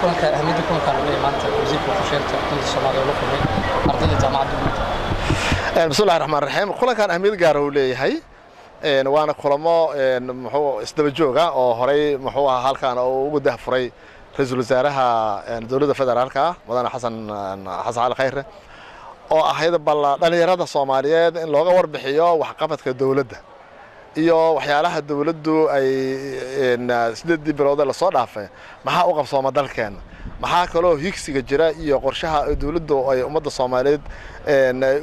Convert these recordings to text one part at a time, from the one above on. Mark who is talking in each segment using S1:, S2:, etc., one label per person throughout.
S1: كان أهميتكم كانوا ليه مانتا وزيرك وخشينتا كل الصومالية لكم أرضية جامعة دولة.
S2: بسم الله الرحمن الرحيم كل كان أهمية جاره ليه هاي وأنا كلامه محو استبجوجا أو هري محو هالكان أو وجده فري رئيس الوزراء دولة الفدرالية مدن حسن على خير أو هيدا بالله دليل الصوماليات إن لغة وربحية وحقبت كدولة iyo waxyaalaha dawladdu ay sidii bilowda la soo dhaafay maxaa u qabsooma dalkeena maxaa kaloo higsiga jira iyo qorshaha dawladdu ay ummadda Soomaaliyeed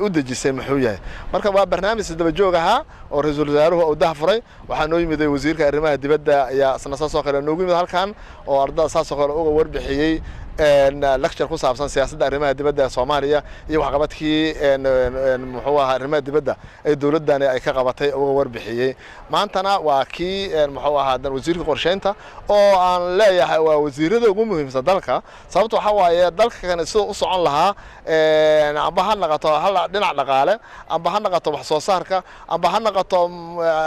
S2: u dejisay muxuu yahay marka waa barnaamij daba joog ah oo ra'iisul wasaaruhu uu daahfuray waxaa noo yimid wasiirka arrimaha dibadda ayaa asna soo kale noogu yimid halkan oo ardada soo kale uga warbixiyay lecture ku saabsan siyaasadda arrimaha dibadda ee Soomaaliya iyo waxqabadkii muxuu ahaa arrimaha dibadda ay dawladdan ay ka qabatay uga warbixiyay maantana waa kii muxuu ahaa wasiirka qorsheynta oo aan leeyahay waa wasiirada ugu muhiimsan dalka sababtoo waxa waaye dalka kan soo u socon lahaa amba ha naqato hal dhinac dhaqaale amba ha naqato wax soo saarka amba ha naqato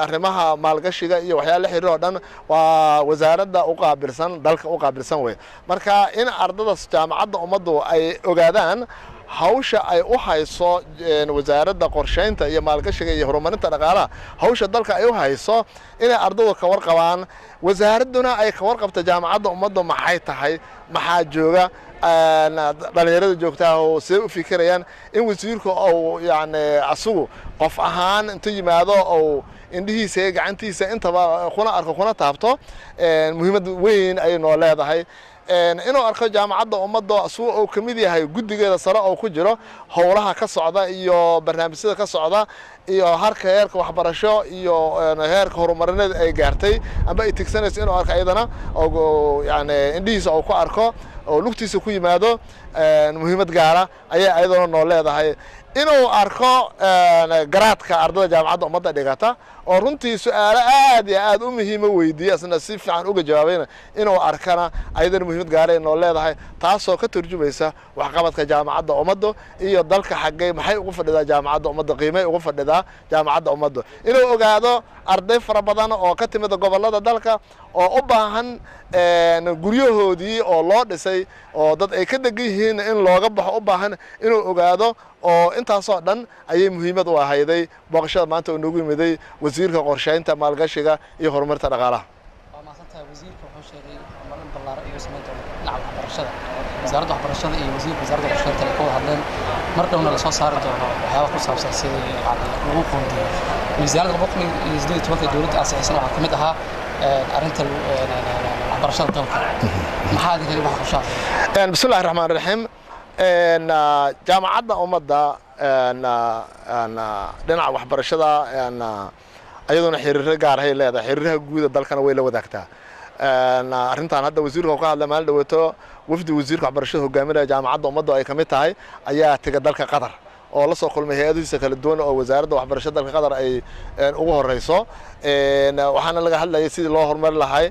S2: arrimaha maalgashiga iyo waxyaalo xiriir oo dhan waa wasaaradda u qaabilsan dalka u qaabilsan way marka in ardada jaamacadda ummaddu ay ogaadaan hawsha ay u hayso wasaaradda qorsheynta iyo maalgashiga iyo horumarinta dhaqaalaha hawsha dalka ay u hayso inay ardadu ka warqabaan wasaaraduna ay ka warqabto jaamacadda ummaddu maxay tahay maxaa jooga dhalinyarada joogtaa oo si u fikirayaan in wasiirku uu yani asugu qof ahaan inta yimaado oo indhihiisa iyo gacantiisa intaba kuna arko kuna taabto muhiimad weyn ay noo leedahay inuu arko jaamacadda ummadda asuu oo kamid yahay guddigeeda sare oo ku jiro howlaha ka socda iyo barnaamijyada ka socda iyo heerka waxbarasho iyo heerka horumarineed ay gaartay amba ay tigsanayso inuu arko ayadana oo yani indhihiisa oo ku arko oo lugtiisa ku yimaado muhiimad gaara ayaa ayadana noo leedahay inuu arko garaadka ardada jaamacadda ummadda dhigata oo runtii su'aalo aad iyo aad u muhiim weydiiyay asna si fiican uga jawaabayna inuu arkana ayadana muhiimad gaar ah noo leedahay taasoo ka turjumaysa waxqabadka jaamacadda ummadda iyo dalka xaggay maxay ugu fadhidaa jaamacadda ummadda qiimay ugu fadhidaa jaamacadda ummadda inuu ogaado arday fara badan oo ka timid gobolada dalka oo u baahan guryahoodii oo loo dhisay oo dad ay ka degan yihiin in looga baxo u baahan inuu ogaado oo intaasoo dhan ayay muhiimad u ahayday booqashada maanta oo noogu yimiday wasiirka qorsheynta maalgashiga iyo horumarinta dhaqaalaha
S1: waa maasantahay wasiirka wuxuu sheegay horumarin ballaaran iyo sameynta dhinaca waxbarashada wasaaradda waxbarashada iyo wasiirka wasaaradda qorsheynta ay ka wada hadleen mar dhowna la soo saari doono waxyaaba ku saabsan sidii lagu qoondeeyo miisaaniyadda 2018 dowladda ansixisay waxaa kamid ahaa arrinta waxbarashada dalka maxaa idinka wax ku shaaqay
S2: bismillaahi raxmaani raxiim jaamacadda ummadda dhinaca waxbarashada ayaduna xiriir gaar ah ay leedahay xiriiraha guud ee dalkana way la wadaagtaa arrintan hadda wasiirka ka hadlay maalin dhawato wafdi wasiirka waxbarashada hogaaminaya jaamacadda ummadda ay kamid tahay ayaa taga dalka Qatar oo la soo kulmay hay'adihiisa kala duwan oo wasaaradda waxbarashada dalka Qatar ay ugu horeyso waxaana laga hadlayay sidii loo horumar lahay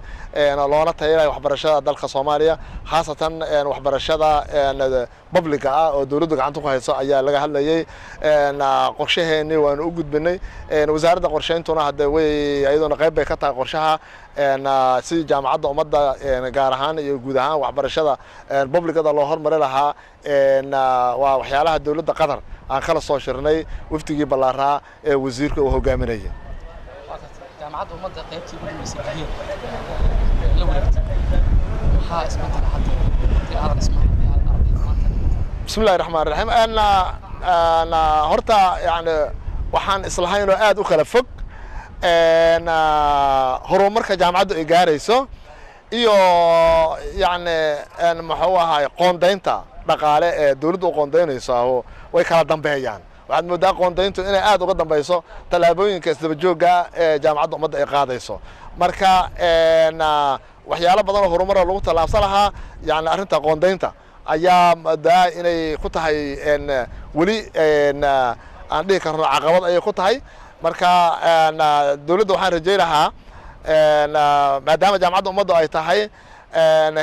S2: loona tayeeyo waxbarashada dalka Soomaaliya khaasatan waxbarashada public ah oo dawladdu gacanta ku hayso ayaa laga hadlayay qorshaheeni waan u gudbinay wasaaradda qorsheyntuna hadda way ayaduna qayb bay ka tahay qorshaha si jaamacadda ummadda gaar ahaan iyo guud ahaan waxbarashada publicada loo horumar lahaa waa waxyaalaha dawladda Qatar aan kala soo shirnay waftigii ballaaraa ee wasiirka uu hogaaminayay
S1: jaamacadda ummadda qaybtii ugu muhiimsan tahay la wareegtay maxaa isbedel hadda aadan ismaa بسم الله الرحمن الرحيم أنا هرتا يعني وحن إصلاحينه آد وكلا فوق أنا هرومرك جامعة إيجاريسو إيو يعني أنا محوها قوندينتا دقالة دولد وقوندينيسو هو ويكلا دمبيان بعد مدة قوندينتو إنه آد وقدم بيسو تلابوين كسب جوجا جامعة مدة إيقاديسو مركا أنا وحيالا بدل هرومرة لو تلابسلها يعني أرنتا قوندينتا ayaa daa inay ku tahay wali aan dhihi karno caqabad ay ku tahay marka dawladda waxaan rajaynahaa maadaama jaamacadda ummadda ay tahay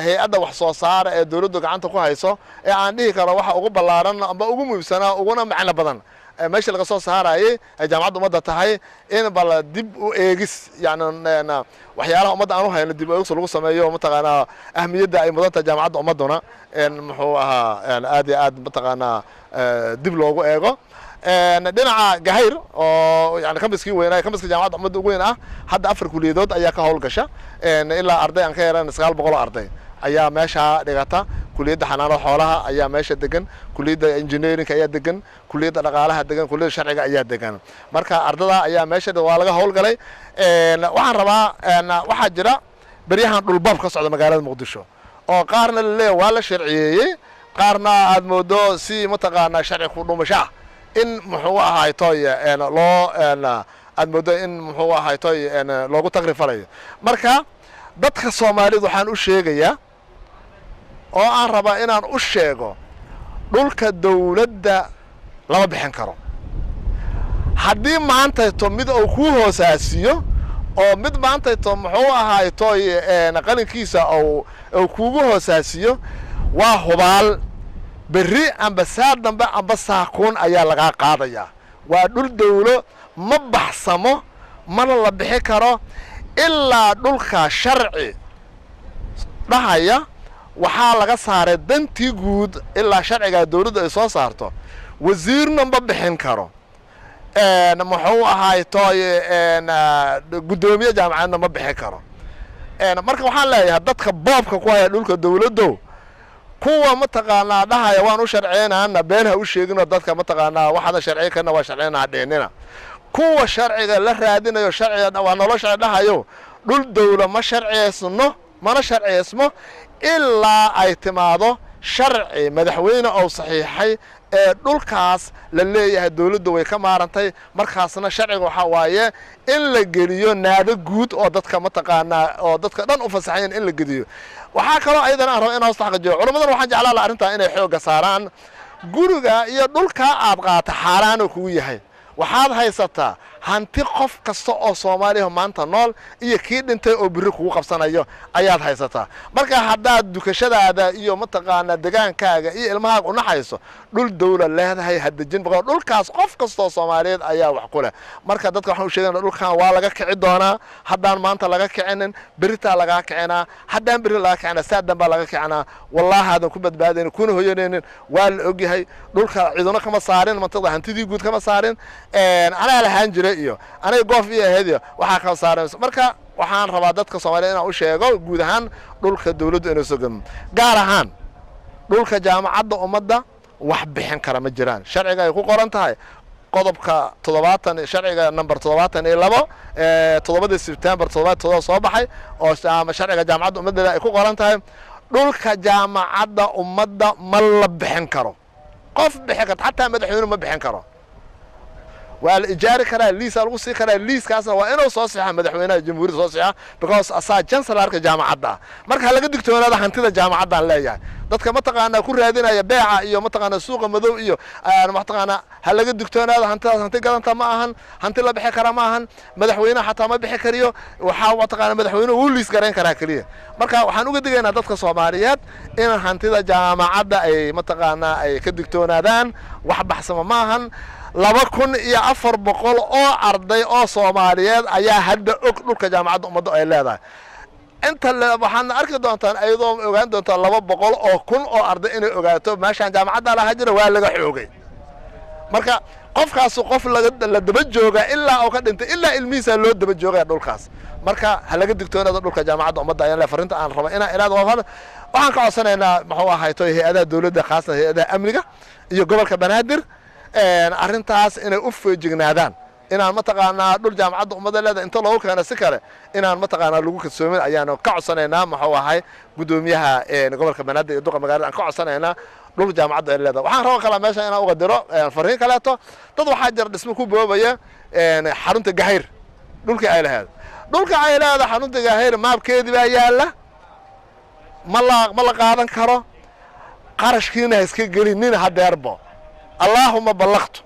S1: hay'adda wax soo saar ee dawladdu gacanta ku hayso ee aan dhihi karo waxa ugu ballaaran amba ugu muhiimsanaa uguna macno badan
S2: meeshii laga soo saarayay ay jaamacadda ummadda tahay in bal dib u eegis yani waxyaalaha ummadda aan u hayno dib u eegis lagu sameeyo mataqaanaa ahmiyadda ay mudan tahay jaamacadda ummadduna muxuu ahaa aad iyo aad mataqaanaa dib loogu eego dhinaca Gahayr oo yani kambiskii weynaa kambiska jaamacadda ummadda ugu weyn ah hadda 4 kuliyadood ayaa ka howlgasha ilaa arday aan ka yaraan 900 arday ayaa meesha dhigata kuliyadda xanaanada xoolaha ayaa meesha degan kuliyadda engineering ayaa degan kuliyadda dhaqaalaha degan kuliyadda sharciga ayaa degan marka ardada ayaa meesha waa laga howlgalay waxaan rabaa waxa jira bariyahan dhulbaab ka socda magaalada Muqdisho oo qaarna leeyahay waa la sharciyeeyay qaarna aad moodo si mataqaana sharci ku dhumasha in muxuu ahaay toy loo aad moodo in muxuu ahaay toy loogu tagrifalayo marka dadka Soomaaliyeed waxaan u sheegayaa oo aan rabaa inaan u sheego dhulka dawladda lama bixin karo haddii maanta to mid uu ku hoosaasiyo oo mid maanta to muxuu ahaay toy qalinkiisa oo kuugu hoosaasiyo waa hubaal berri ambasaad dambe amba saakuun ayaa laga qaadayaa waa dhul dawlo ma baxsamo mana la bixi karo ilaa dhulka sharci dhahaya waxaa laga saaray dantii guud ilaa sharciga dawladda ay soo saarto wasiirna ma bixin karo muxuu ahaay toy gudoomiye jaamacadna ma bixin karo marka waxaan leeyahay dadka boobka ku haya dhulka dawladdo kuwa mataqaanaa dhahaya waan u sharciyeenaana been ha u sheegino dadka mataqaanaa waxaana sharci kana waa sharciyeenaa dheenina kuwa sharciga la raadinayo sharciga waa nolosha dhahayo dhul dawla ma sharciyeysno mana sharciyeysmo ilaa ay timaado sharci madaxweyne oo saxiixay ee dhulkaas la leeyahay dawladdu way ka maarantay markaasna sharciga waxa waaye in la geliyo naado guud oo dadka mataqaanaa oo dadka dhan u fasaxayeen in la geliyo waxaa kaloo aydan aan rabo inaan saxajiyo culimadan waxaan jeclaan lahaa arrintaa inay xooga saaraan guriga iyo dhulka aad qaata xaaraan oo kugu yahay waxaad haysataa hanti qof kasta oo Soomaaliya maanta nool iyo kii dhintay oo biri kugu qabsanayo ayaad haysataa marka haddaad dukashadaada iyo mataqaana degaankaaga iyo ilmahaaga u naxayso dhul dawla leedahay hadajin baqo dhulkaas qof kasta oo Soomaaliyeed ayaa wax ku leh marka dadka waxaan u sheegaynaa dhulkan waa laga kici doonaa haddaan maanta laga kicinin biritaa laga kicinaa haddaan biri laga kicina saadan baa laga kicinaa wallahi haadan ku badbaadeen kuna hoyaneen waa la ogyahay dhulka ciduna kama saarin mantada hantidii guud kama saarin ana lahaan jiray iyo anay goof iyo heediyo waxa ka saarayso marka waxaan rabaa dadka Soomaaliyeed inaan u sheego guud ahaan dhulka dawladdu inay soo gamin gaar ahaan dhulka jaamacadda ummadda wax bixin kara ma jiraan sharciga ay ku qoran tahay qodobka 70 sharciga number 72 7 September 7 soo baxay oo sharciga jaamacadda ummadda ay ku qoran tahay dhulka jaamacadda ummadda ma la bixin karo qof bixin kara hatta madaxweyne ma bixin karo والإيجار كره ليس ألقوا سي كره ليس كاسنا وإنه صوصيها مدحوينا الجمهورية صوصيها because أساس جنسل هارك جامعة ده مرك هلا قد دكتور هذا حنتي جامعة ده لا يعني dadka mataqaana ku raadinaya beeca iyo mataqaana suuqa madow iyo mataqaana hal laga dugtoonaada hanti gadanta ma ahan hanti la bixi kara ma ahan madaxweynaha xataa ma bixi kariyo waxa mataqaana madaxweynuhu uu liis gareyn karaa kaliya marka waxaan uga digaynaa dadka Soomaaliyeed in hantida jaamacadda ay mataqaana ay ka dugtoonaadaan wax baxsama ma ahan 2400 oo arday oo Soomaaliyeed ayaa hadda og dhulka jaamacadda ummadda ay leedahay inta waxaan arki doontaan ayadoo ogaan doontaan 200 oo kun oo arday inay ogaato meeshan jaamacadda la hajiro waa laga xoogay marka qofkaas qof la daba jooga ilaa oo ka dhintay ilaa ilmihiisa loo daba joogay dhulkaas marka hal laga digtoonaado dhulka jaamacadda ummadda ayaan la farinta aan rabo inaan ilaad waxaan ka codsanaynaa maxuu ahaay hay'adaha dawladda khaasan hay'adaha amniga iyo gobolka Banaadir arrintaas inay u feejignaadaan inaan mataqaanaa dhul jaamacadda ummadda leedahay inta loo keeno si kale inaan mataqaanaa lagu kalsoomin ayaan ka codsanaynaa maxuu ahaay gudoomiyaha gobolka Banaadir iyo duqa magaalada aan ka codsanaynaa dhul jaamacadda ay leedahay waxaan rabaa kala meesha inaan uga diro fariin kaleeto dad waxaa jira dhismo ku boobaya xarunta Gahayr dhulka ay leedahay xarunta Gahayr maabkeedii baa yaala ma la qaadan karo qarashkiina iska gelinin hadeerbo Allahumma ballaqtu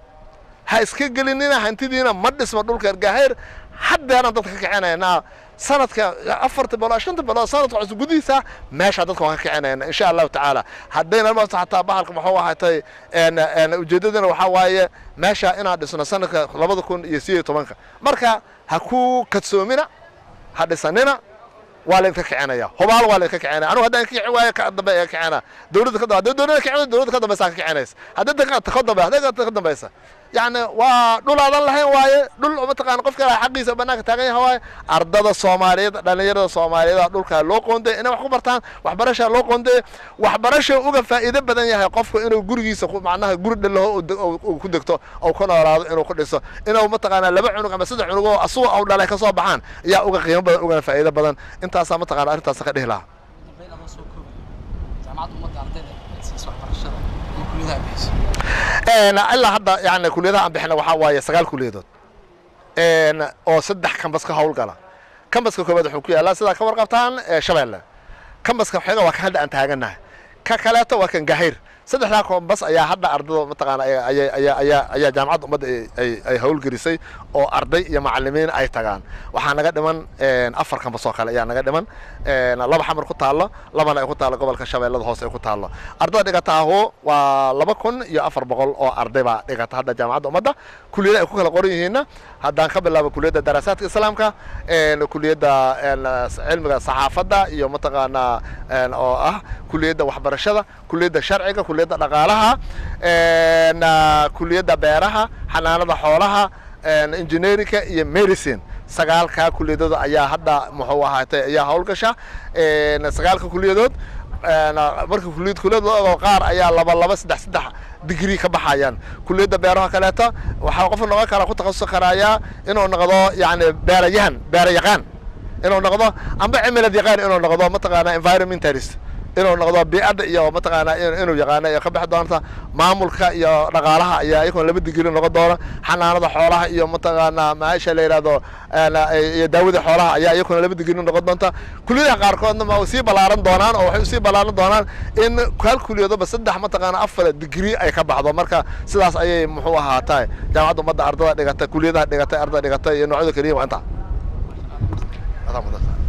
S2: ha iska gelinina hantidiina ma dhisma dhulka Gahayr hadeena dadka ka kicinayna sanadka afarta bilood shanta bilood sanadka cusub gudihiisa meesha dadka waan ka kicinayna insha Allah ta'ala haddayna ma xataa bahalka muxuu ahaatay ujeedadana waxa waaye meesha inaan dhisno sanadka 2018 marka ha ku kadsoomina ha dhisanina waa la ka kicinaya hubaal waa la ka kicinaya anigu haddaan ka kicin waayo ka dambe ka kicina dawladda ka dambe dawladda ka kicin dawladda ka dambe ka kicinaysa haddii ka dambaysa يعني ودولادان لهين واي دول ما تقان قف كلا حقيسة بناك تاجي هواي أرض الصومالية دنيا الصومالية دول كلا قندة إنه وحكو برتان وحبرشة لو قندة وحبرشة وقف فائدة بدنيا قف إنه جورجي سخو معناها جورد اللي هو كدكتور أو كنا راض إنه كدسة إنه ما تقان لبع عنق بس ده عنقه أصوات أو لا كصوب بحان يا وقف قيام وقف فائدة بدن أنت أصلا ما تقان أنت أصلا كده لا إلا هذا يعني كلية عم بحنا وحواية سجال كلية أو صدق كم بس كهول قلا كم بس كوباد حكوية لا صدق كمر قبطان شمال كم بس كحاجة وكان أنت هاجنا ككلاته وكان جهير صدق لكم بس أي حد أرضه متقنا أي جامعة مد أي هول جريسي أو أرضي يا معلمين أي تجان وحنا قدما أفر كم بس وخلا يعني قدما الله بحمر قطع الله الله ما يقطع الله قبل كشباب الله هوس يقطع الله أرضه دقتها هو ولا بكون يا أفر بقول أو أرضي بقى دقتها هذا جامعة مد كلية يكون كل هنا هذا قبل لا بكلية دراسات الإسلام كا كلية علم الصحافة ده يوم متقنا أو كلية وحبر الشذا كلية شرعية كلية نقالها كلية بيرها حنانة حولها إنجنيريكا يا ميديسين سجال كا كلية دود أيها هذا محوها أيها هول كشة سجال كلية دود مركب كلية وقار أيها لبلا سدح دقري كبحيان كلية بيرها كلاتا وحوقف النوع كلا كنت تخصص خرايا إنه نقضاء يعني بيريان إنه نقضاء أم بعمل الديقان إنه نقضاء متقنا environmentalist إنه نقضاء بيئة يا متقنا إنه يقانا يخبح دارته معمولك يا رجالها يا يكون لبد دقري نقضاء حنان حولها يا متقنا معيش اللي هذا يا داود حولها يا يكون لبد دقري نقضاء أنت كلية قاركون ما وسيب بلارن دونان أو حسيب بلارن دونان إن كل ده بس ده متقنا أفضل دقري أي خبح ده مركا سلاس أي محوها هاتاي جامعة مدة أرض دقت كلية دقت أرض دقت إنه عذر كريم وأنت هذا مدة